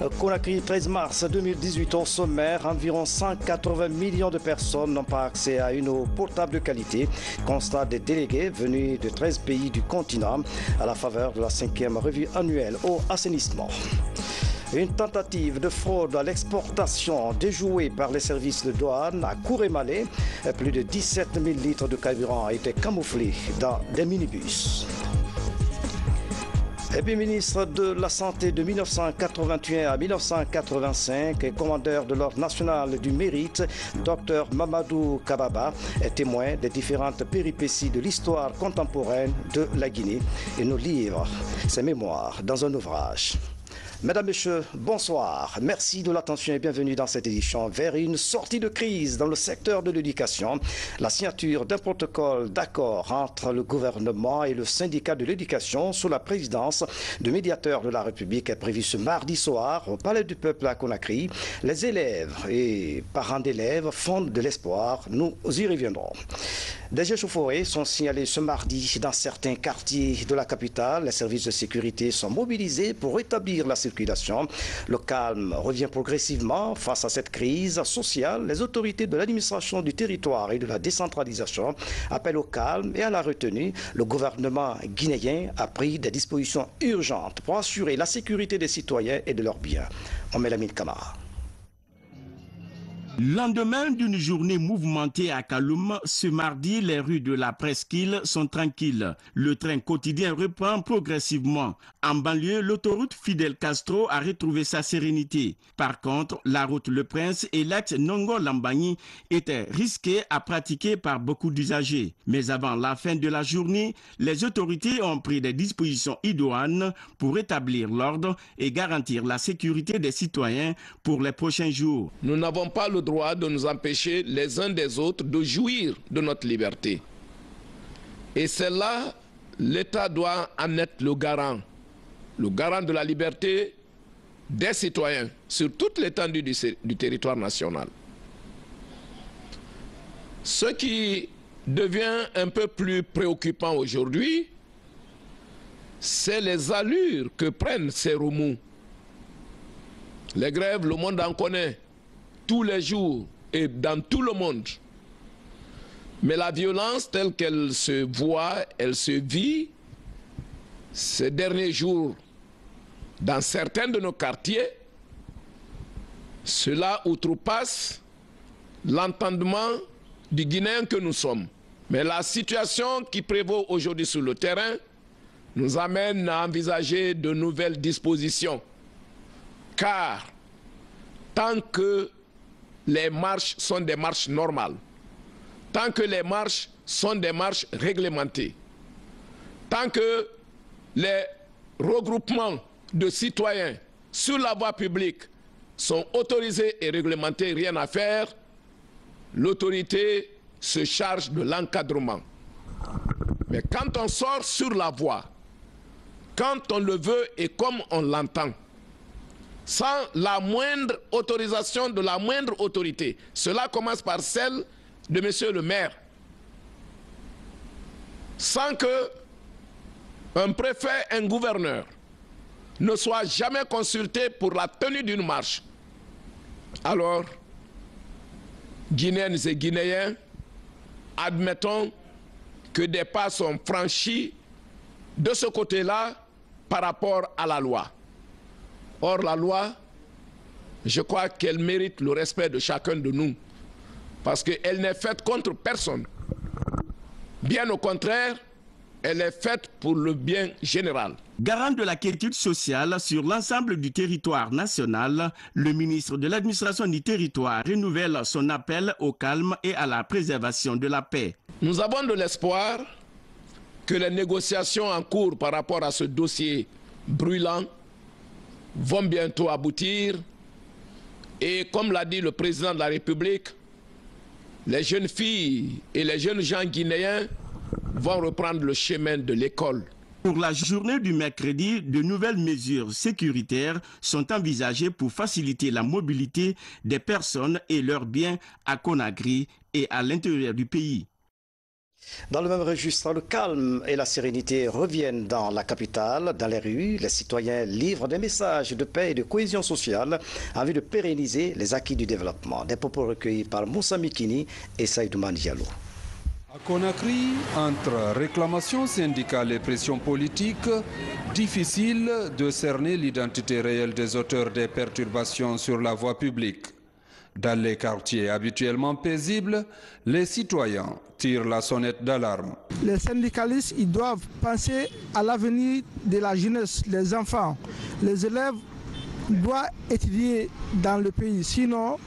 Conakry, 13 mars 2018, au sommaire, environ 180 millions de personnes n'ont pas accès à une eau potable de qualité. Constat des délégués venus de 13 pays du continent à la faveur de la 5e revue annuelle au assainissement. Une tentative de fraude à l'exportation déjouée par les services de douane à Kourémalé. Plus de 17 000 litres de carburant a été camouflé dans des minibus. Et puis ministre de la Santé de 1981 à 1985 et commandeur de l'Ordre national du mérite, Dr Mamadou Kababa est témoin des différentes péripéties de l'histoire contemporaine de la Guinée et nous livre ses mémoires dans un ouvrage. Mesdames, Messieurs, bonsoir. Merci de l'attention et bienvenue dans cette édition vers une sortie de crise dans le secteur de l'éducation. La signature d'un protocole d'accord entre le gouvernement et le syndicat de l'éducation sous la présidence du médiateur de la République est prévue ce mardi soir au Palais du Peuple à Conakry. Les élèves et parents d'élèves fondent de l'espoir. Nous y reviendrons. Des échauffourées sont signalées ce mardi dans certains quartiers de la capitale. Les services de sécurité sont mobilisés pour rétablir la circulation. Le calme revient progressivement face à cette crise sociale. Les autorités de l'administration du territoire et de la décentralisation appellent au calme et à la retenue. Le gouvernement guinéen a pris des dispositions urgentes pour assurer la sécurité des citoyens et de leurs biens. On met la mine Camara. Lendemain d'une journée mouvementée à Kaloum, ce mardi, les rues de la presqu'île sont tranquilles. Le train quotidien reprend progressivement. En banlieue, l'autoroute Fidel Castro a retrouvé sa sérénité. Par contre, la route Le Prince et l'axe Nongo-Lambagny étaient risquées à pratiquer par beaucoup d'usagers. Mais avant la fin de la journée, les autorités ont pris des dispositions idoines pour rétablir l'ordre et garantir la sécurité des citoyens pour les prochains jours. Nous n'avons pas le droit de nous empêcher les uns des autres de jouir de notre liberté. Et c'est là, l'État doit en être le garant de la liberté des citoyens sur toute l'étendue du territoire national. Ce qui devient un peu plus préoccupant aujourd'hui, c'est les allures que prennent ces remous. Les grèves, le monde en connaît tous les jours et dans tout le monde. Mais la violence telle qu'elle se voit, elle se vit ces derniers jours dans certains de nos quartiers, cela outrepasse l'entendement du Guinéen que nous sommes. Mais la situation qui prévaut aujourd'hui sur le terrain nous amène à envisager de nouvelles dispositions. Car tant que les marches sont des marches normales, tant que les marches sont des marches réglementées, tant que les regroupements de citoyens sur la voie publique sont autorisés et réglementés, rien à faire, l'autorité se charge de l'encadrement. Mais quand on sort sur la voie, quand on le veut et comme on l'entend, sans la moindre autorisation de la moindre autorité, cela commence par celle de monsieur le maire, sans que un préfet, un gouverneur ne soit jamais consulté pour la tenue d'une marche. Alors, Guinéennes et Guinéens, admettons que des pas sont franchis de ce côté-là par rapport à la loi. Or, la loi, je crois qu'elle mérite le respect de chacun de nous, parce qu'elle n'est faite contre personne. Bien au contraire, elle est faite pour le bien général. Garant de la quiétude sociale sur l'ensemble du territoire national, le ministre de l'administration du territoire renouvelle son appel au calme et à la préservation de la paix. Nous avons de l'espoir que les négociations en cours par rapport à ce dossier brûlant vont bientôt aboutir. Et comme l'a dit le président de la République, les jeunes filles et les jeunes gens guinéens vont reprendre le chemin de l'école. Pour la journée du mercredi, de nouvelles mesures sécuritaires sont envisagées pour faciliter la mobilité des personnes et leurs biens à Conakry et à l'intérieur du pays. Dans le même registre, le calme et la sérénité reviennent dans la capitale, dans les rues. Les citoyens livrent des messages de paix et de cohésion sociale en vue de pérenniser les acquis du développement. Des propos recueillis par Moussa Mikini et Saïdouman Diallo. À Conakry, entre réclamations syndicales et pression politique, difficile de cerner l'identité réelle des auteurs des perturbations sur la voie publique. Dans les quartiers habituellement paisibles, les citoyens tirent la sonnette d'alarme. Les syndicalistes, ils doivent penser à l'avenir de la jeunesse, les enfants. Les élèves doivent étudier dans le pays, sinon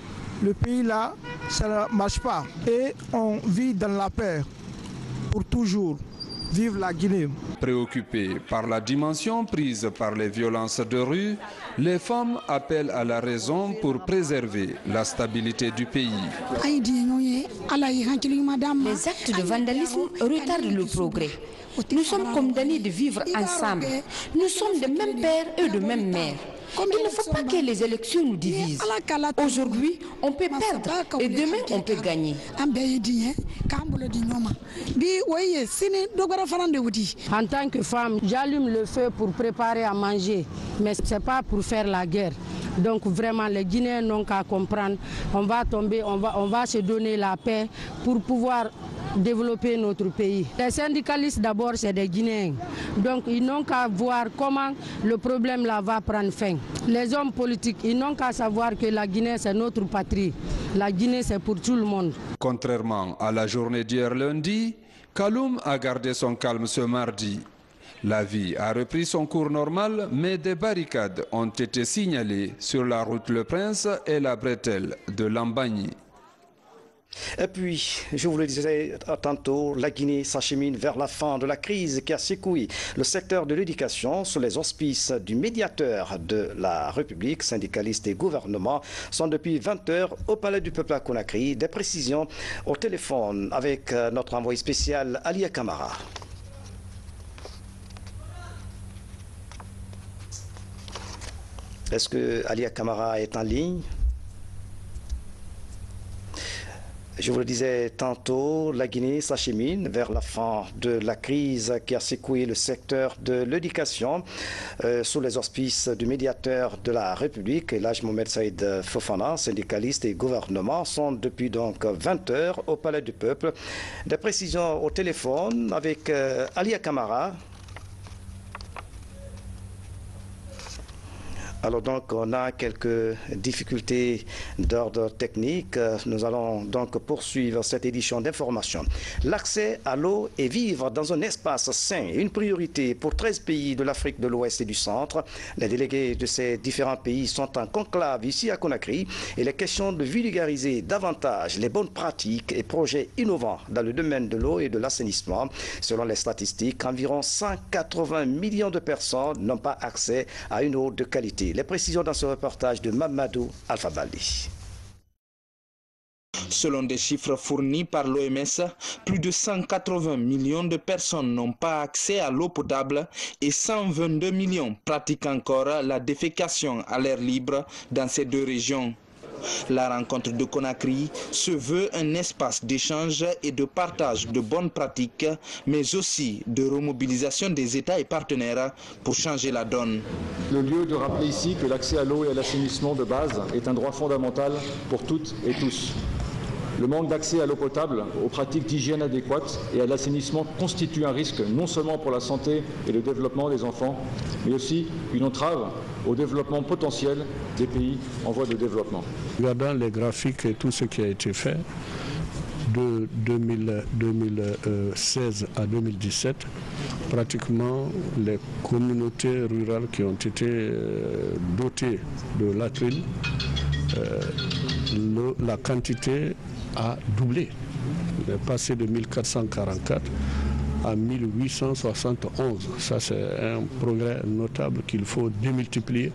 le pays là, ça ne marche pas. Et on vit dans la paix pour toujours. Vive la Guinée. Préoccupées par la dimension prise par les violences de rue, les femmes appellent à la raison pour préserver la stabilité du pays. Les actes de vandalisme retardent le progrès. Nous sommes condamnés de vivre ensemble. Nous sommes de même père et de même mère. Il ne faut pas que les élections nous divisent. Aujourd'hui, on peut perdre et demain, on peut gagner. En tant que femme, j'allume le feu pour préparer à manger, mais ce n'est pas pour faire la guerre. Donc vraiment, les Guinéens n'ont qu'à comprendre. On va tomber, on va se donner la paix pour pouvoir développer notre pays. Les syndicalistes d'abord, c'est des Guinéens. Donc ils n'ont qu'à voir comment le problème là va prendre fin. Les hommes politiques, ils n'ont qu'à savoir que la Guinée, c'est notre patrie. La Guinée, c'est pour tout le monde. Contrairement à la journée d'hier lundi, Kaloum a gardé son calme ce mardi. La vie a repris son cours normal, mais des barricades ont été signalées sur la route Le Prince et la bretelle de Lambagny. Et puis, je vous le disais tantôt, la Guinée s'achemine vers la fin de la crise qui a secoué le secteur de l'éducation sous les auspices du médiateur de la République. Syndicalistes et gouvernement sont depuis 20 heures au Palais du Peuple à Conakry. Des précisions au téléphone avec notre envoyé spécial Alia Kamara. Est-ce que Alia Kamara est en ligne? Je vous le disais tantôt, la Guinée s'achemine vers la fin de la crise qui a secoué le secteur de l'éducation sous les auspices du médiateur de la République, Elhadji Mohamed Saïd Fofana. Syndicalistes et gouvernements sont depuis donc 20 heures au Palais du Peuple. Des précisions au téléphone avec Alia Kamara. Alors donc, on a quelques difficultés d'ordre technique. Nous allons donc poursuivre cette édition d'information. L'accès à l'eau et vivre dans un espace sain est une priorité pour 13 pays de l'Afrique de l'Ouest et du Centre. Les délégués de ces différents pays sont en conclave ici à Conakry et les questions de vulgariser davantage les bonnes pratiques et projets innovants dans le domaine de l'eau et de l'assainissement. Selon les statistiques, environ 180 millions de personnes n'ont pas accès à une eau de qualité. Les précisions dans ce reportage de Mamadou Alpha Bali. Selon des chiffres fournis par l'OMS, plus de 180 millions de personnes n'ont pas accès à l'eau potable et 122 millions pratiquent encore la défécation à l'air libre dans ces deux régions. La rencontre de Conakry se veut un espace d'échange et de partage de bonnes pratiques, mais aussi de remobilisation des États et partenaires pour changer la donne. Le lieu de rappeler ici que l'accès à l'eau et à l'assainissement de base est un droit fondamental pour toutes et tous. Le manque d'accès à l'eau potable, aux pratiques d'hygiène adéquates et à l'assainissement constitue un risque non seulement pour la santé et le développement des enfants, mais aussi une entrave au développement potentiel des pays en voie de développement. Regardant les graphiques et tout ce qui a été fait de 2016 à 2017, pratiquement les communautés rurales qui ont été dotées de latrines, la quantité a doublé. Il est passé de 1444 à 1871. Ça, c'est un progrès notable qu'il faut démultiplier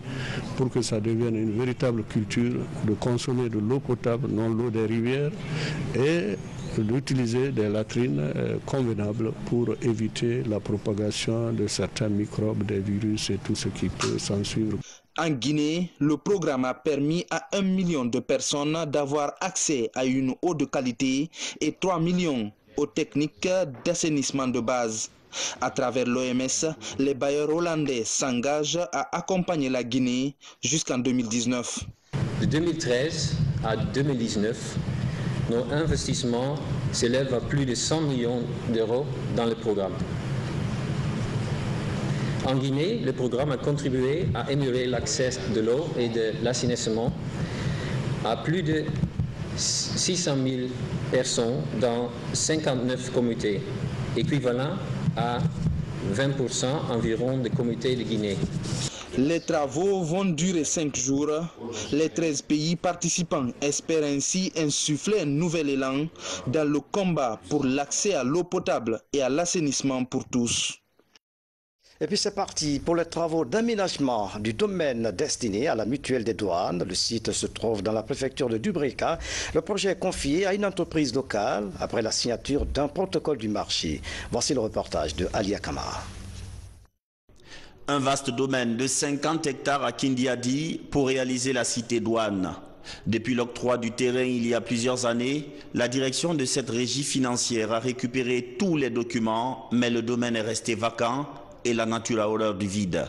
pour que ça devienne une véritable culture de consommer de l'eau potable, non l'eau des rivières, et d'utiliser des latrines convenables pour éviter la propagation de certains microbes, des virus et tout ce qui peut s'en suivre. En Guinée, le programme a permis à 1 million de personnes d'avoir accès à une eau de qualité et 3 millions aux techniques d'assainissement de base. À travers l'OMS, les bailleurs hollandais s'engagent à accompagner la Guinée jusqu'en 2019. De 2013 à 2019, nos investissements s'élèvent à plus de 100 millions d'euros dans le programme. En Guinée, le programme a contribué à améliorer l'accès de l'eau et de l'assainissement à plus de 600 000 personnes dans 59 communautés, équivalent à 20% environ des communautés de Guinée. Les travaux vont durer 5 jours. Les 13 pays participants espèrent ainsi insuffler un nouvel élan dans le combat pour l'accès à l'eau potable et à l'assainissement pour tous. Et puis c'est parti pour les travaux d'aménagement du domaine destiné à la mutuelle des douanes. Le site se trouve dans la préfecture de Dubreka. Le projet est confié à une entreprise locale après la signature d'un protocole du marché. Voici le reportage de Alia Kamara. Un vaste domaine de 50 hectares à Kindiadi pour réaliser la cité douane. Depuis l'octroi du terrain il y a plusieurs années, la direction de cette régie financière a récupéré tous les documents, mais le domaine est resté vacant et la nature a horreur du vide.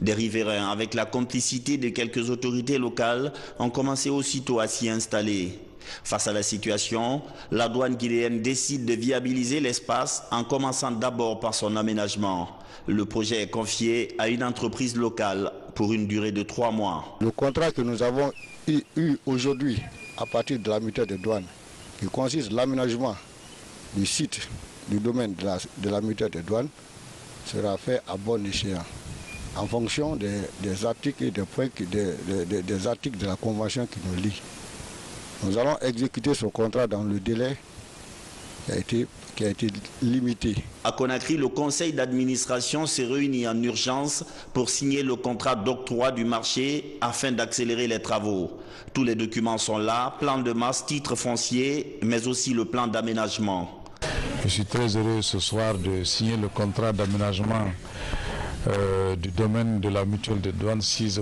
Des riverains, avec la complicité de quelques autorités locales, ont commencé aussitôt à s'y installer. Face à la situation, la douane guinéenne décide de viabiliser l'espace en commençant d'abord par son aménagement. Le projet est confié à une entreprise locale pour une durée de 3 mois. Le contrat que nous avons eu aujourd'hui à partir de la mutuelle de douane, qui consiste en l'aménagement du site du domaine de la mutuelle de douane, sera fait à bon escient, en fonction des articles et des articles de la convention qui nous lient. Nous allons exécuter ce contrat dans le délai qui a été limité. À Conakry, le conseil d'administration s'est réuni en urgence pour signer le contrat d'octroi du marché afin d'accélérer les travaux. Tous les documents sont là, plan de masse, titre foncier, mais aussi le plan d'aménagement. Je suis très heureux ce soir de signer le contrat d'aménagement du domaine de la mutuelle de douane sise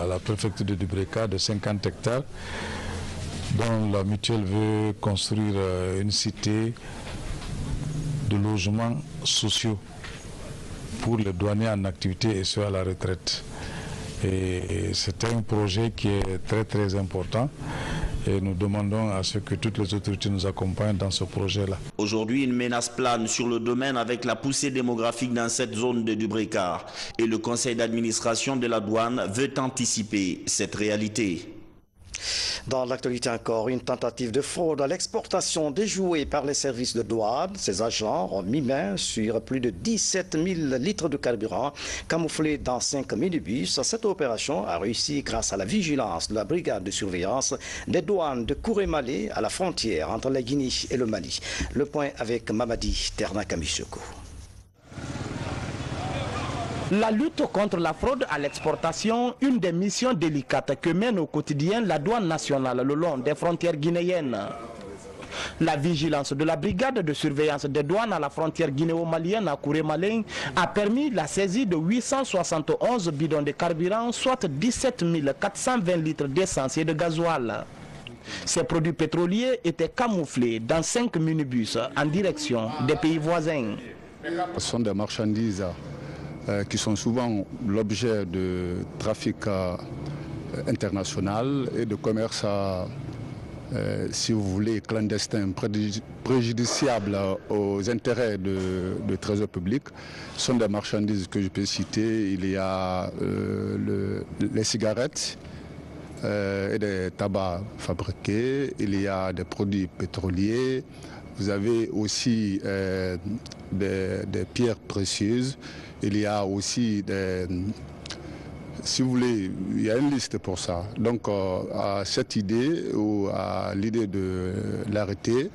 à la préfecture de Dubreka de 50 hectares, dont la mutuelle veut construire une cité de logements sociaux pour les douaniers en activité et ceux à la retraite. Et c'est un projet qui est très important. Et nous demandons à ce que toutes les autorités nous accompagnent dans ce projet-là. Aujourd'hui, une menace plane sur le domaine avec la poussée démographique dans cette zone de Dubreka. Et le conseil d'administration de la douane veut anticiper cette réalité. Dans l'actualité encore, une tentative de fraude à l'exportation déjouée par les services de douane. Ces agents ont mis main sur plus de 17 000 litres de carburant camouflés dans 5 minibus. Cette opération a réussi grâce à la vigilance de la brigade de surveillance des douanes de Kourémalé à la frontière entre la Guinée et le Mali. Le point avec Mamadi Ternakamisoko. La lutte contre la fraude à l'exportation, une des missions délicates que mène au quotidien la douane nationale le long des frontières guinéennes. La vigilance de la brigade de surveillance des douanes à la frontière guinéo-malienne à Kourémalé a permis la saisie de 871 bidons de carburant, soit 17 420 litres d'essence et de gasoil. Ces produits pétroliers étaient camouflés dans 5 minibus en direction des pays voisins. Ce sont des marchandises qui sont souvent l'objet de trafic international et de commerce, si vous voulez, clandestin, préjudiciable aux intérêts de trésor public. Ce sont des marchandises que je peux citer. Il y a les cigarettes et des tabacs fabriqués. Il y a des produits pétroliers. Vous avez aussi des pierres précieuses. Il y a aussi si vous voulez, il y a une liste pour ça. Donc à cette idée ou à l'idée de l'arrêter,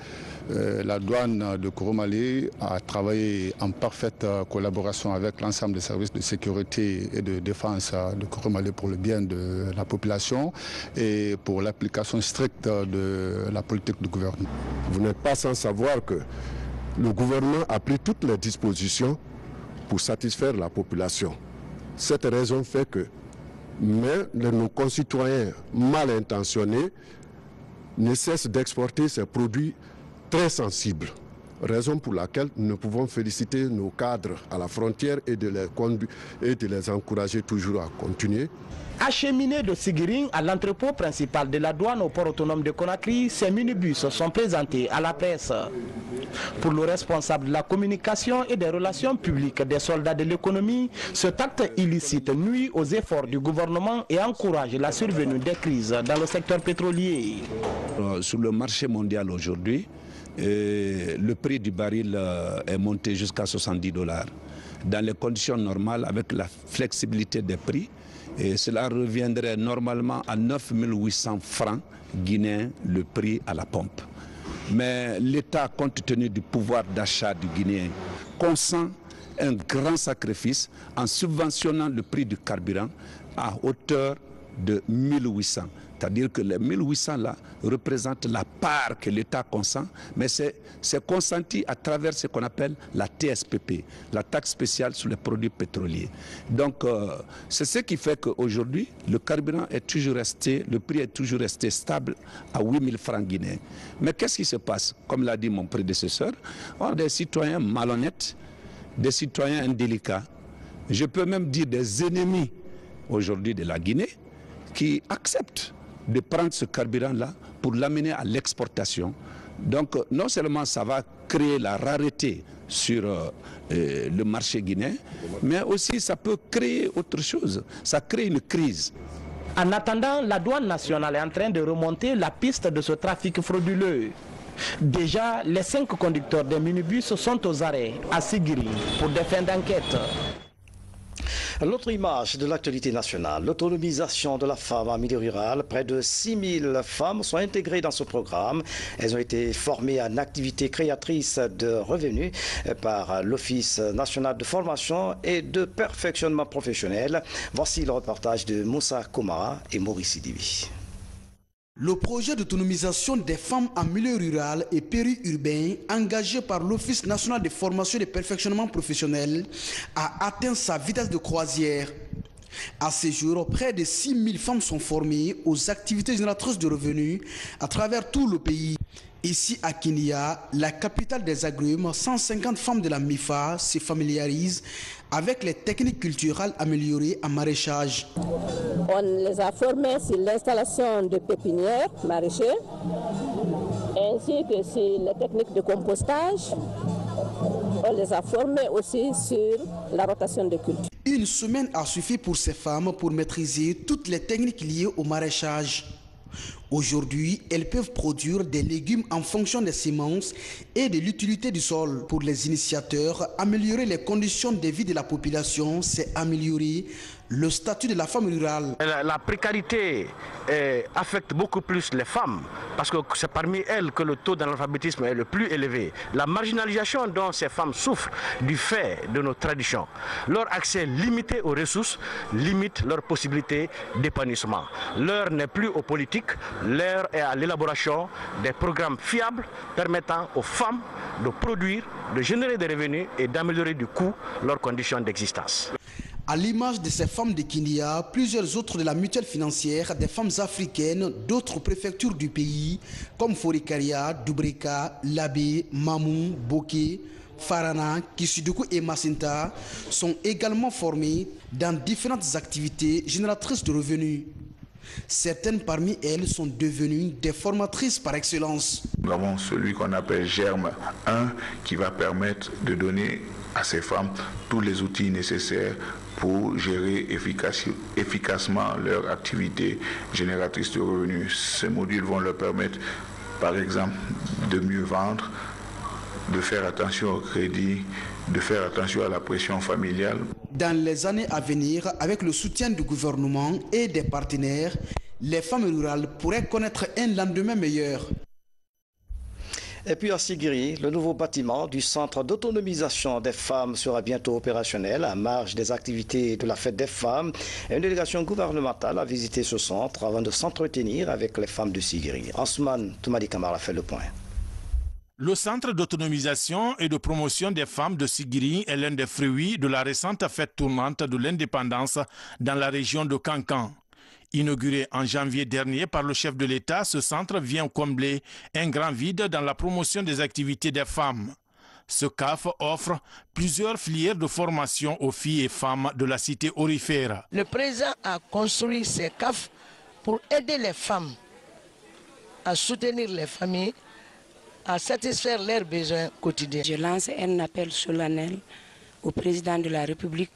la douane de Kourémalé a travaillé en parfaite collaboration avec l'ensemble des services de sécurité et de défense de Kourémalé pour le bien de la population et pour l'application stricte de la politique du gouvernement. Vous n'êtes pas sans savoir que le gouvernement a pris toutes les dispositions pour satisfaire la population. Cette raison fait que même nos concitoyens mal intentionnés ne cessent d'exporter ces produits très sensibles raison pour laquelle nous pouvons féliciter nos cadres à la frontière et de les encourager toujours à continuer. Acheminés de Sigiring à l'entrepôt principal de la douane au port autonome de Conakry, ces minibus sont présentés à la presse. Pour le responsable de la communication et des relations publiques des soldats de l'économie, cet acte illicite nuit aux efforts du gouvernement et encourage la survenue des crises dans le secteur pétrolier. Sur le marché mondial aujourd'hui, le prix du baril est monté jusqu'à $70. Dans les conditions normales, avec la flexibilité des prix, et cela reviendrait normalement à 9 800 francs guinéens le prix à la pompe. Mais l'État, compte tenu du pouvoir d'achat du Guinéen, consent un grand sacrifice en subventionnant le prix du carburant à hauteur de 1800. C'est-à-dire que les 1800 là représentent la part que l'État consent, mais c'est consenti à travers ce qu'on appelle la TSPP, la taxe spéciale sur les produits pétroliers. Donc c'est ce qui fait qu'aujourd'hui, le carburant est toujours resté, le prix est toujours resté stable à 8000 francs guinéens. Mais qu'est-ce qui se passe? Comme l'a dit mon prédécesseur, on a des citoyens malhonnêtes, des citoyens indélicats, je peux même dire des ennemis aujourd'hui de la Guinée, qui acceptent de prendre ce carburant-là pour l'amener à l'exportation. Donc non seulement ça va créer la rareté sur le marché guinéen, mais aussi ça peut créer autre chose, ça crée une crise. En attendant, la douane nationale est en train de remonter la piste de ce trafic frauduleux. Déjà, les 5 conducteurs des minibus sont aux arrêts à Sigiri pour des fins d'enquête. L'autre image de l'actualité nationale, l'autonomisation de la femme en milieu rural. Près de 6000 femmes sont intégrées dans ce programme. Elles ont été formées en activité créatrice de revenus par l'Office national de formation et de perfectionnement professionnel. Voici le reportage de Moussa Koumara et Maurice Sidibi. Le projet d'autonomisation des femmes en milieu rural et périurbain engagé par l'Office national de formation et de perfectionnement professionnel a atteint sa vitesse de croisière. À ce jour, près de 6000 femmes sont formées aux activités génératrices de revenus à travers tout le pays. Ici à Kinia, la capitale des agrumes, 150 femmes de la MIFA se familiarisent avec les techniques culturelles améliorées en maraîchage. On les a formées sur l'installation de pépinières maraîchères, ainsi que sur les techniques de compostage. On les a formées aussi sur la rotation de culture. Une semaine a suffi pour ces femmes pour maîtriser toutes les techniques liées au maraîchage. Aujourd'hui, elles peuvent produire des légumes en fonction des semences et de l'utilité du sol. Pour les initiateurs, améliorer les conditions de vie de la population, c'est améliorer le statut de la femme rurale. La précarité affecte beaucoup plus les femmes parce que c'est parmi elles que le taux d'analphabétisme est le plus élevé. La marginalisation dont ces femmes souffrent du fait de nos traditions, leur accès limité aux ressources limite leurs possibilités d'épanouissement. L'heure n'est plus aux politiques, l'heure est à l'élaboration des programmes fiables permettant aux femmes de produire, de générer des revenus et d'améliorer du coup leurs conditions d'existence. À l'image de ces femmes de Kinia, plusieurs autres de la mutuelle financière des femmes africaines d'autres préfectures du pays, comme Forikaria, Dubreka, Labé, Mamou, Boké, Farana, Kisuduku et Masinta, sont également formées dans différentes activités génératrices de revenus. Certaines parmi elles sont devenues des formatrices par excellence. Nous avons celui qu'on appelle Germe 1 qui va permettre de donner à ces femmes tous les outils nécessaires pour gérer efficacement leur activité génératrice de revenus. Ces modules vont leur permettre, par exemple, de mieux vendre, de faire attention au crédit, de faire attention à la pression familiale. Dans les années à venir, avec le soutien du gouvernement et des partenaires, les femmes rurales pourraient connaître un lendemain meilleur. Et puis à Sigiri, le nouveau bâtiment du centre d'autonomisation des femmes sera bientôt opérationnel à marge des activités de la fête des femmes. Une délégation gouvernementale a visité ce centre avant de s'entretenir avec les femmes de Sigiri. Ousmane Toumadi Kamara fait le point. Le centre d'autonomisation et de promotion des femmes de Sigiri est l'un des fruits de la récente fête tournante de l'indépendance dans la région de Kankan. Inauguré en janvier dernier par le chef de l'État, ce centre vient combler un grand vide dans la promotion des activités des femmes. Ce CAF offre plusieurs filières de formation aux filles et femmes de la cité aurifère. Le président a construit ces CAF pour aider les femmes à soutenir les familles, à satisfaire leurs besoins quotidiens. Je lance un appel solennel au président de la République,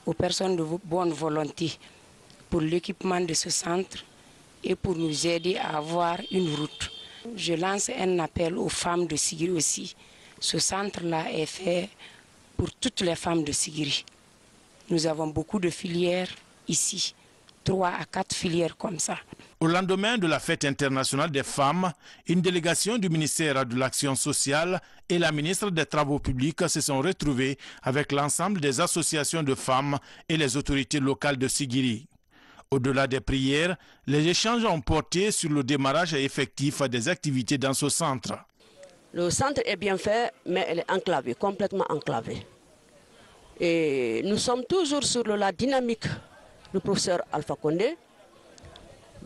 aux personnes de bonne volonté pour l'équipement de ce centre et pour nous aider à avoir une route. Je lance un appel aux femmes de Sigiri aussi. Ce centre-là est fait pour toutes les femmes de Sigiri. Nous avons beaucoup de filières ici, 3 à 4 filières comme ça. Au lendemain de la fête internationale des femmes, une délégation du ministère de l'Action sociale et la ministre des Travaux publics se sont retrouvés avec l'ensemble des associations de femmes et les autorités locales de Sigiri. Au-delà des prières, les échanges ont porté sur le démarrage effectif des activités dans ce centre. Le centre est bien fait, mais elle est enclavée, complètement enclavée. Et nous sommes toujours sur la dynamique du professeur Alpha Condé.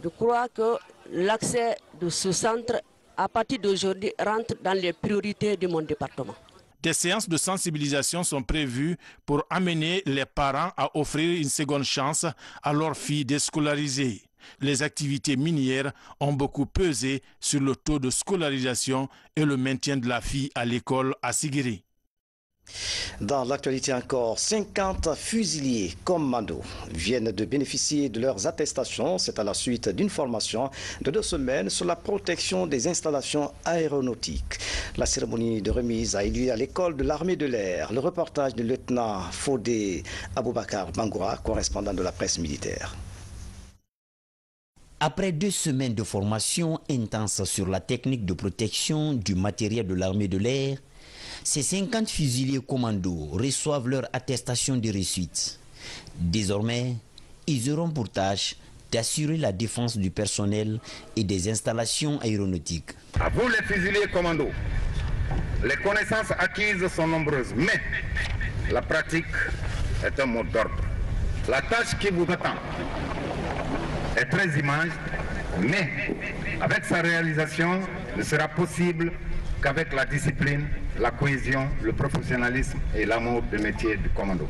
Je crois que l'accès de ce centre, à partir d'aujourd'hui, rentre dans les priorités de mon département. Des séances de sensibilisation sont prévues pour amener les parents à offrir une seconde chance à leurs filles déscolarisées. Les activités minières ont beaucoup pesé sur le taux de scolarisation et le maintien de la fille à l'école à Sigiri. Dans l'actualité encore, 50 fusiliers commandos viennent de bénéficier de leurs attestations. C'est à la suite d'une formation de 2 semaines sur la protection des installations aéronautiques. La cérémonie de remise a eu lieu à l'école de l'armée de l'air. Le reportage du lieutenant Fodé Aboubakar Bangoura, correspondant de la presse militaire. Après 2 semaines de formation intense sur la technique de protection du matériel de l'armée de l'air, ces 50 fusiliers commandos reçoivent leur attestation de réussite. Désormais, ils auront pour tâche d'assurer la défense du personnel et des installations aéronautiques. À vous les fusiliers commandos, les connaissances acquises sont nombreuses, mais la pratique est un mot d'ordre. La tâche qui vous attend est très immense, mais avec sa réalisation ne sera possible qu'avec la discipline, la cohésion, le professionnalisme et l'amour du métier du commando.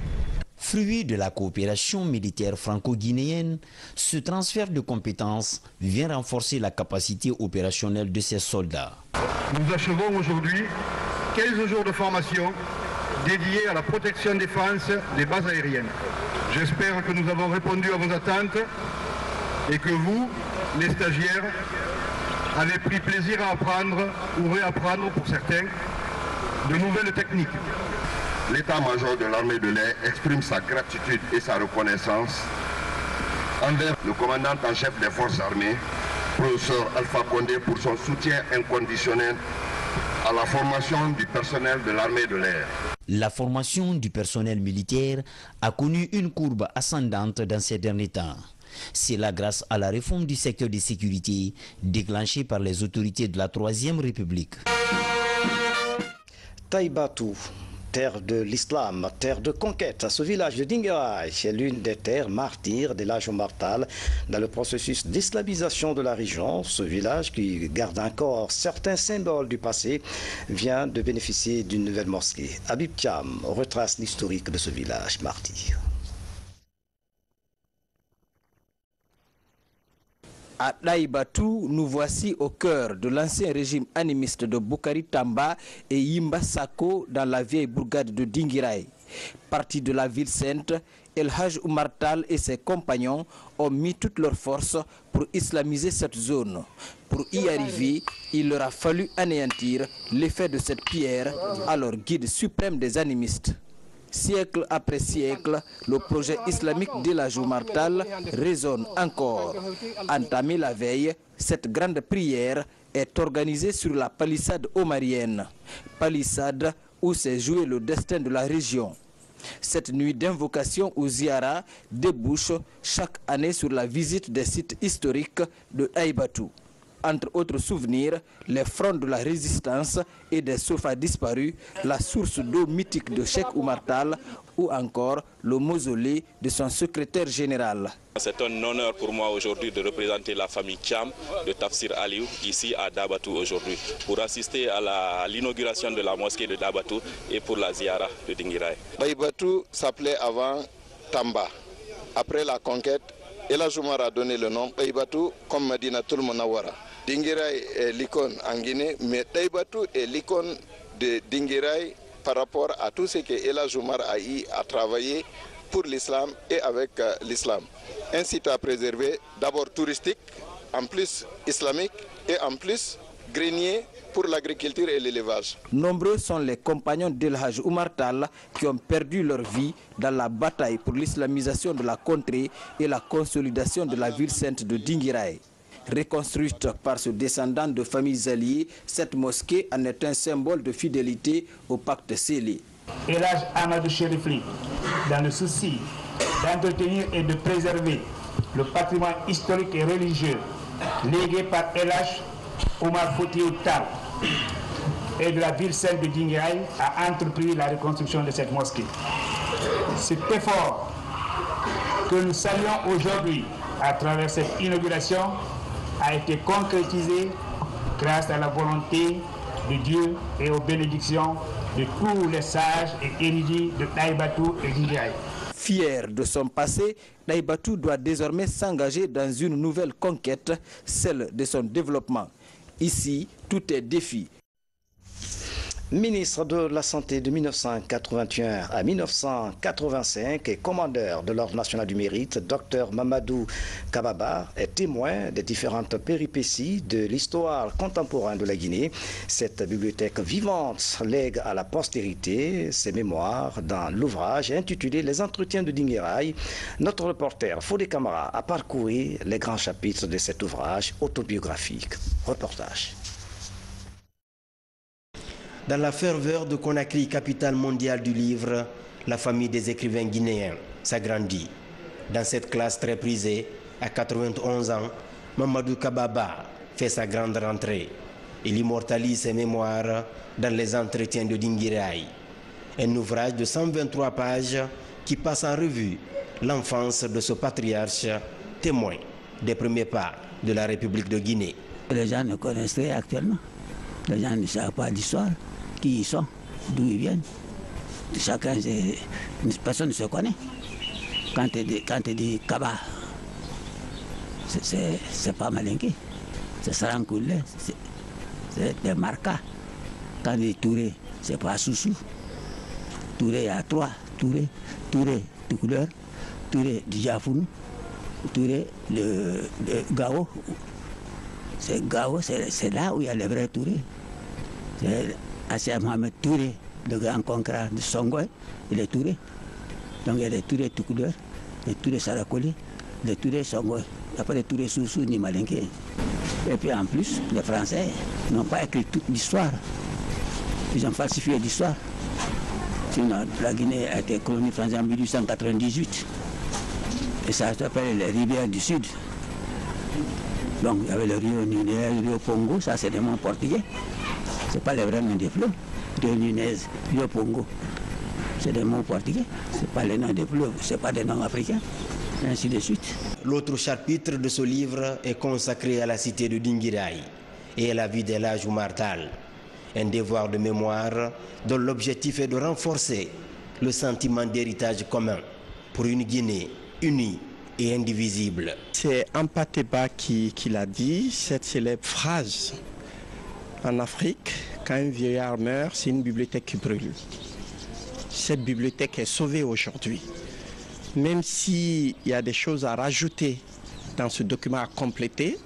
Fruit de la coopération militaire franco-guinéenne, ce transfert de compétences vient renforcer la capacité opérationnelle de ces soldats. Nous achevons aujourd'hui 15 jours de formation dédiés à la protection-défense des bases aériennes. J'espère que nous avons répondu à vos attentes et que vous, les stagiaires, avez pris plaisir à apprendre ou réapprendre pour certains de nouvelles techniques. L'état-major de l'armée de l'air exprime sa gratitude et sa reconnaissance envers le commandant en chef des forces armées, professeur Alpha Condé, pour son soutien inconditionnel à la formation du personnel de l'armée de l'air. La formation du personnel militaire a connu une courbe ascendante dans ces derniers temps. C'est là grâce à la réforme du secteur de sécurité déclenchée par les autorités de la Troisième République. Taïbatou, terre de l'islam, terre de conquête. Ce village de Dinguiraye est l'une des terres martyrs de l'âge mortal dans le processus d'islamisation de la région. Ce village, qui garde encore certains symboles du passé, vient de bénéficier d'une nouvelle mosquée. Habib Thiam retrace l'historique de ce village martyr. À Taïbatou, nous voici au cœur de l'ancien régime animiste de Boukari Tamba et Yimba Sako dans la vieille bourgade de Dinguiraye. Partis de la ville sainte, El Haj Oumar Tall et ses compagnons ont mis toutes leurs forces pour islamiser cette zone. Pour y arriver, il leur a fallu anéantir l'effet de cette pierre, alors guide suprême des animistes. Siècle après siècle, le projet islamique d'El Haj Oumar Tall résonne encore. Entamée la veille, cette grande prière est organisée sur la palissade omarienne, palissade où s'est joué le destin de la région. Cette nuit d'invocation au Ziara débouche chaque année sur la visite des sites historiques de Taïbatou. Entre autres souvenirs, les fronts de la résistance et des sofas disparus, la source d'eau mythique de Cheikh Oumar Tall ou encore le mausolée de son secrétaire général. C'est un honneur pour moi aujourd'hui de représenter la famille Thiam de Tafsir Aliou ici à Dabatou aujourd'hui pour assister à l'inauguration de la mosquée de Dabatou et pour la ziara de Dinguiraye. Dabatou s'appelait avant Tamba. Après la conquête, El Hadj Oumar a donné le nom Dabatou comme Madinatul Munawwara. Dinguiraye est l'icône en Guinée, mais Dabatou est l'icône de Dinguiraye par rapport à tout ce que El Hadj Oumar a eu à travailler pour l'islam et avec l'islam. Un site à préserver, d'abord touristique, en plus islamique et en plus grenier pour l'agriculture et l'élevage. Nombreux sont les compagnons d'El Hadj Oumar Tall qui ont perdu leur vie dans la bataille pour l'islamisation de la contrée et la consolidation de la ville sainte de Dinguiraye. Reconstruite par ce descendant de familles alliées, cette mosquée en est un symbole de fidélité au pacte scellé. El Hadj Amadou Chérifli, dans le souci d'entretenir et de préserver le patrimoine historique et religieux légué par El Hadj Oumar Foutiyou Tall et de la ville sainte de Dinguiraye, a entrepris la reconstruction de cette mosquée. Cet effort que nous saluons aujourd'hui à travers cette inauguration a été concrétisé grâce à la volonté de Dieu et aux bénédictions de tous les sages et érudits de Daïbatou et Dinguiraye. Fier de son passé, Daïbatou doit désormais s'engager dans une nouvelle conquête, celle de son développement. Ici, tout est défi. Ministre de la Santé de 1981 à 1985 et commandeur de l'Ordre national du mérite, Dr Mamadou Kababa est témoin des différentes péripéties de l'histoire contemporaine de la Guinée. Cette bibliothèque vivante lègue à la postérité ses mémoires dans l'ouvrage intitulé Les Entretiens de Dinguiraye. Notre reporter Fodé Camara a parcouru les grands chapitres de cet ouvrage autobiographique. Reportage. Dans la ferveur de Conakry, capitale mondiale du livre, la famille des écrivains guinéens s'agrandit. Dans cette classe très prisée, à 91 ans, Mamadou Kababa fait sa grande rentrée. Il immortalise ses mémoires dans Les Entretiens de Dinguiraye, un ouvrage de 123 pages qui passe en revue l'enfance de ce patriarche, témoin des premiers pas de la République de Guinée. Les gens ne connaissent rien actuellement. Les gens ne savent pas l'histoire. Qui ils sont, d'où ils viennent. Chacun, personne ne se connaît. Quand tu dis Kaba, c'est pas Malinké, c'est Sarankoulé, c'est des Marca. Quand tu dis Touré, c'est pas Soussou. Touré, il y a trois. Touré de couleur, Touré du Jafoun, Touré de Gao. C'est Gao, c'est là où il y a les vrais Touré. C'est Mohamed Touré, le grand conquérant de Songoï, il est Touré. Donc il y a des Touré tout couleur, des Touré Sarakoli, des Touré Songoï. Il n'y a pas de Touré Soussou ni Malinké. Et puis en plus, les Français n'ont pas écrit toute l'histoire. Ils ont falsifié l'histoire. Sinon, la Guinée a été colonie française en 1898. Et ça s'appelle les rivières du Sud. Donc il y avait le Rio Nunez, le Rio Pongo, ça c'est des noms portugais. Ce n'est pas les vrais noms des fleuves. Rio Nunez, Rio Pongo, c'est des mots portugais. Ce n'est pas les noms des fleuves, ce n'est pas des noms africains. Et ainsi de suite. L'autre chapitre de ce livre est consacré à la cité de Dinguiraye et à la vie d'El Hadj Oumar Tall. Un devoir de mémoire dont l'objectif est de renforcer le sentiment d'héritage commun pour une Guinée unie et indivisible. C'est Ampateba qui l'a dit, cette célèbre phrase. En Afrique, quand un vieillard meurt, c'est une bibliothèque qui brûle. Cette bibliothèque est sauvée aujourd'hui. Même s'il y a des choses à rajouter dans ce document à compléter,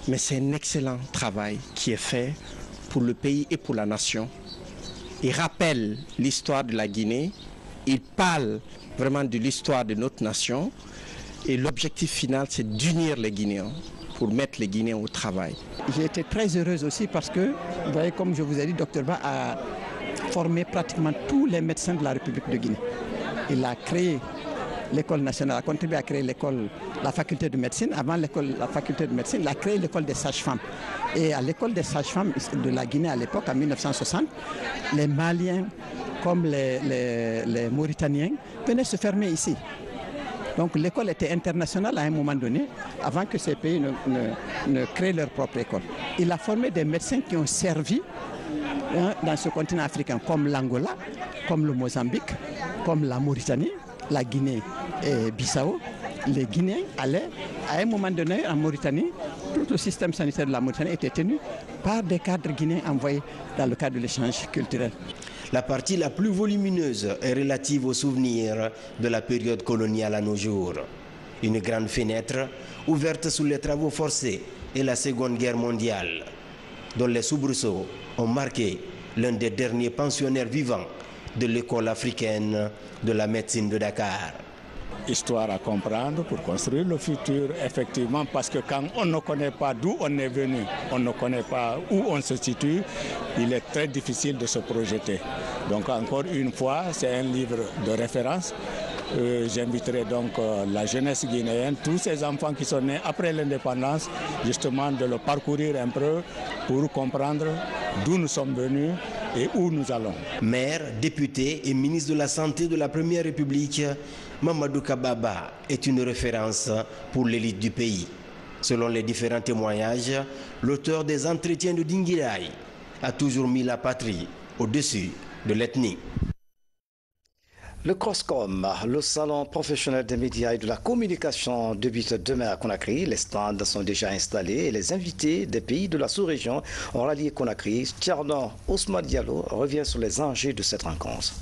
mais c'est un excellent travail qui est fait pour le pays et pour la nation. Il rappelle l'histoire de la Guinée, il parle vraiment de l'histoire de notre nation et l'objectif final c'est d'unir les Guinéens pour mettre les Guinéens au travail. J'ai été très heureuse aussi parce que, vous voyez, comme je vous ai dit, Dr Ba a formé pratiquement tous les médecins de la République de Guinée. Il a créé l'école nationale, a contribué à créer la faculté de médecine. Avant la faculté de médecine, il a créé l'école des sages-femmes. Et à l'école des sages-femmes de la Guinée à l'époque, en 1960, les Maliens comme les Mauritaniens venaient se fermer ici. Donc l'école était internationale à un moment donné, avant que ces pays ne créent leur propre école. Il a formé des médecins qui ont servi dans ce continent africain, comme l'Angola, comme le Mozambique, comme la Mauritanie, la Guinée et Bissau. Les Guinéens allaient, à un moment donné, en Mauritanie, tout le système sanitaire de la Mauritanie était tenu par des cadres guinéens envoyés dans le cadre de l'échange culturel. La partie la plus volumineuse est relative aux souvenirs de la période coloniale à nos jours. Une grande fenêtre ouverte sous les travaux forcés et la Seconde Guerre mondiale, dont les soubresauts ont marqué l'un des derniers pensionnaires vivants de l'école africaine de la médecine de Dakar. Histoire à comprendre pour construire le futur, effectivement, parce que quand on ne connaît pas d'où on est venu, on ne connaît pas où on se situe, il est très difficile de se projeter. Donc encore une fois, c'est un livre de référence. J'inviterai donc la jeunesse guinéenne, tous ces enfants qui sont nés après l'indépendance, justement de le parcourir un peu pour comprendre d'où nous sommes venus et où nous allons. Maire, député et ministre de la Santé de la Première République, Mamadou Kababa est une référence pour l'élite du pays. Selon les différents témoignages, l'auteur des entretiens de Dinguiraye a toujours mis la patrie au-dessus de l'ethnie. Le CROSCOM, le salon professionnel des médias et de la communication, débute demain à Conakry. Les stands sont déjà installés et les invités des pays de la sous-région ont rallié Conakry. Tcherno Ousmane Diallo revient sur les enjeux de cette rencontre.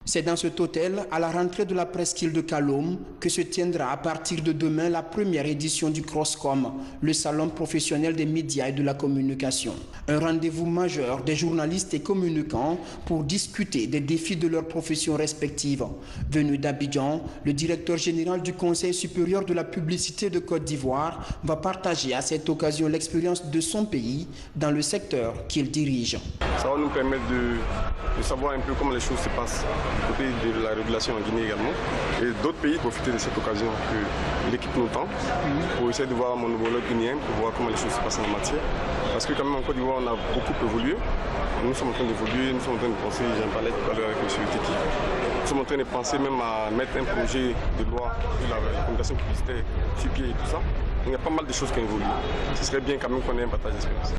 C'est dans cet hôtel, à la rentrée de la presqu'île de Kaloum, que se tiendra à partir de demain la première édition du CROSCOM, le salon professionnel des médias et de la communication. Un rendez-vous majeur des journalistes et communicants pour discuter des défis de leurs professions respectives. Venu d'Abidjan, le directeur général du Conseil supérieur de la publicité de Côte d'Ivoire va partager à cette occasion l'expérience de son pays dans le secteur qu'il dirige. Ça va nous permettre de savoir un peu comment les choses se passent côté de la régulation en Guinée également, et d'autres pays profiter de cette occasion que l'équipe nous tend pour essayer de voir mon homologue guinéen, pour voir comment les choses se passent en matière. Parce que quand même en Côte d'Ivoire, on a beaucoup évolué. Nous sommes en train d'évoluer, nous sommes en train de penser, j'en parlais tout à l'heure avec M. Teki, nous sommes en train de penser même à mettre un projet de loi de la communication publicitaire sur pied et tout ça. Il y a pas mal de choses qui évoluent. Ce serait bien quand même qu'on ait un partage d'expérience.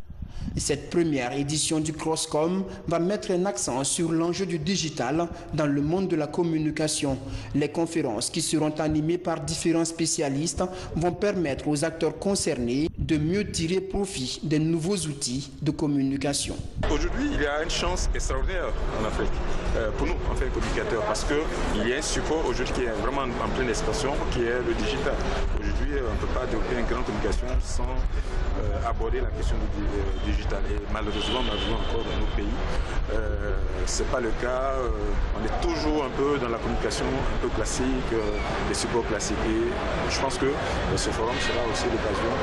Cette première édition du CROSCOM va mettre un accent sur l'enjeu du digital dans le monde de la communication. Les conférences qui seront animées par différents spécialistes vont permettre aux acteurs concernés de mieux tirer profit des nouveaux outils de communication. Aujourd'hui, il y a une chance extraordinaire en Afrique pour nous, en fait, communicateurs, parce qu'il y a un support aujourd'hui qui est vraiment en pleine expansion, qui est le digital. Aujourd'hui, on ne peut pas développer une grande communication sans aborder la question du digital. Et malheureusement, encore dans nos pays, ce n'est pas le cas. On est toujours un peu dans la communication un peu classique, les supports classiques. Et je pense que ce forum sera aussi l'occasion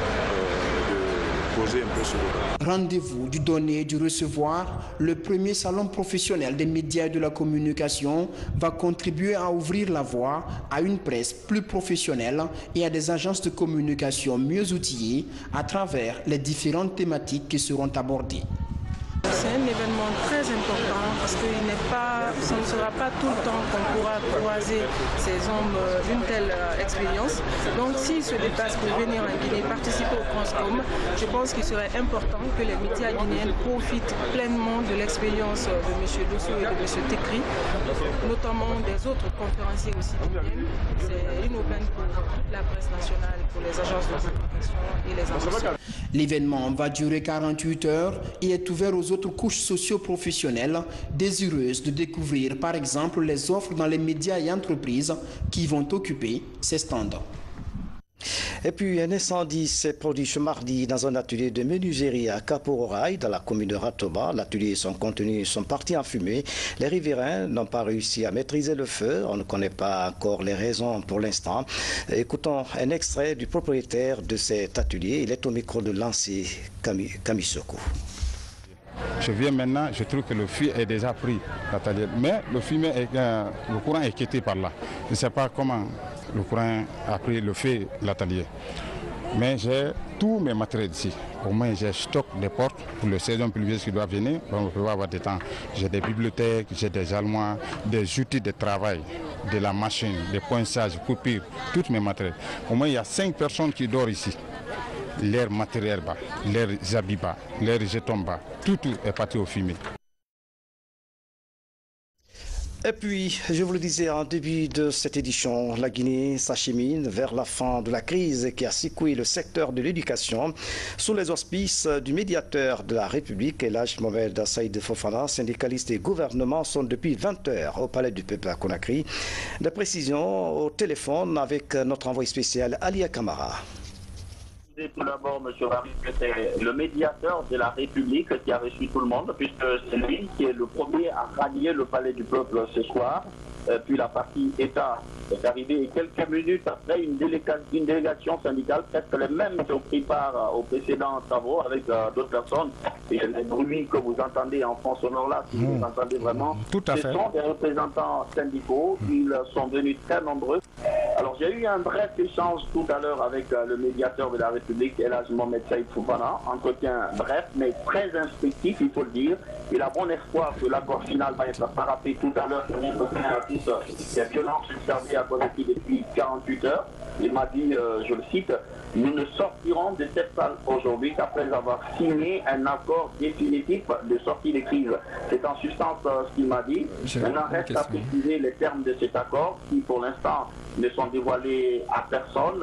de poser un peu sur le cas. Rendez-vous du donner et du recevoir, le premier salon professionnel des médias et de la communication va contribuer à ouvrir la voie à une presse plus professionnelle et à des agences de communication mieux outillées à travers les différentes thématiques qui seront abordées. C'est un événement très important parce que ce ne sera pas tout le temps qu'on pourra croiser ces hommes d'une telle expérience. Donc s'ils se déplacent pour venir en Guinée participer au CROSCOM, je pense qu'il serait important que les médias guinéens profitent pleinement de l'expérience de M. Dosso et de M. Tekri, notamment des autres conférenciers aussi guinéens. C'est une aubaine pour toute la presse nationale, pour les agences de communication et les annonceurs. L'événement va durer 48 heures et est ouvert aux autres couches socio-professionnelles désireuses de découvrir par exemple les offres dans les médias et entreprises qui vont occuper ces stands. Et puis un incendie s'est produit ce mardi dans un atelier de menuiserie à Kapororaï, dans la commune de Ratoba. L'atelier et son contenu sont partis en fumée. Les riverains n'ont pas réussi à maîtriser le feu. On ne connaît pas encore les raisons pour l'instant. Écoutons un extrait du propriétaire de cet atelier. Il est au micro de Lancé Kamisoko. Je viens maintenant, je trouve que le feu est déjà pris l'atelier. Mais le courant est quitté par là. Je ne sais pas comment le courant a pris le feu l'atelier. Mais j'ai tous mes matériels ici. Au moins, j'ai stock des portes pour la saison pluvieuse qui doit venir. On peut avoir des temps. J'ai des bibliothèques, j'ai des armoires, des outils de travail, de la machine, des poinçages, coupures, tous mes matériels. Au moins, il y a 5 personnes qui dorment ici. Leur matériel bas, leurs habits bas, leurs jetons bas, tout est parti au fumier. Et puis, je vous le disais en début de cette édition, la Guinée s'achemine vers la fin de la crise qui a secoué le secteur de l'éducation. Sous les auspices du médiateur de la République, Elhadji Mohamed Saïd Fofana, syndicalistes et gouvernement sont depuis 20 heures au Palais du Peuple à Conakry. Des précisions au téléphone avec notre envoyé spécial Alia Kamara. Tout d'abord, M. Rami, que c'est le médiateur de la République qui a reçu tout le monde, puisque c'est lui qui est le premier à rallier le Palais du Peuple ce soir. Puis la partie État est arrivée quelques minutes après une délégation syndicale, peut-être les mêmes qui ont pris part aux précédents travaux avec d'autres personnes. Et les bruits que vous entendez en fond sonore là, si vous entendez vraiment, ce sont des représentants syndicaux. Ils sont venus très nombreux. Alors j'ai eu un bref échange tout à l'heure avec le médiateur de la République, Elhadji Mohamed Saïd Fofana. Entretien bref, mais très instructif, il faut le dire. Il a bon espoir que l'accord final va être parapé tout à l'heure sur les violences observées à Conakry depuis 48 heures. Il m'a dit, je le cite, « Nous ne sortirons de cette salle aujourd'hui qu'après avoir signé un accord définitif de sortie de crise. » C'est en substance ce qu'il m'a dit. Maintenant, reste à préciser les termes de cet accord qui, pour l'instant, ne sont dévoilés à personne.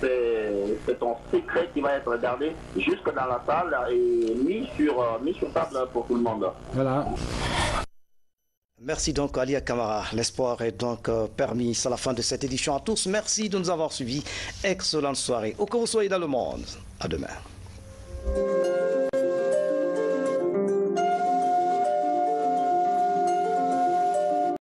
C'est un secret qui va être gardé jusque dans la salle et mis sur table pour tout le monde. Voilà. Merci donc Alia Kamara. L'espoir est donc permis à la fin de cette édition à tous. Merci de nous avoir suivis. Excellente soirée. Où que vous soyez dans le monde. À demain.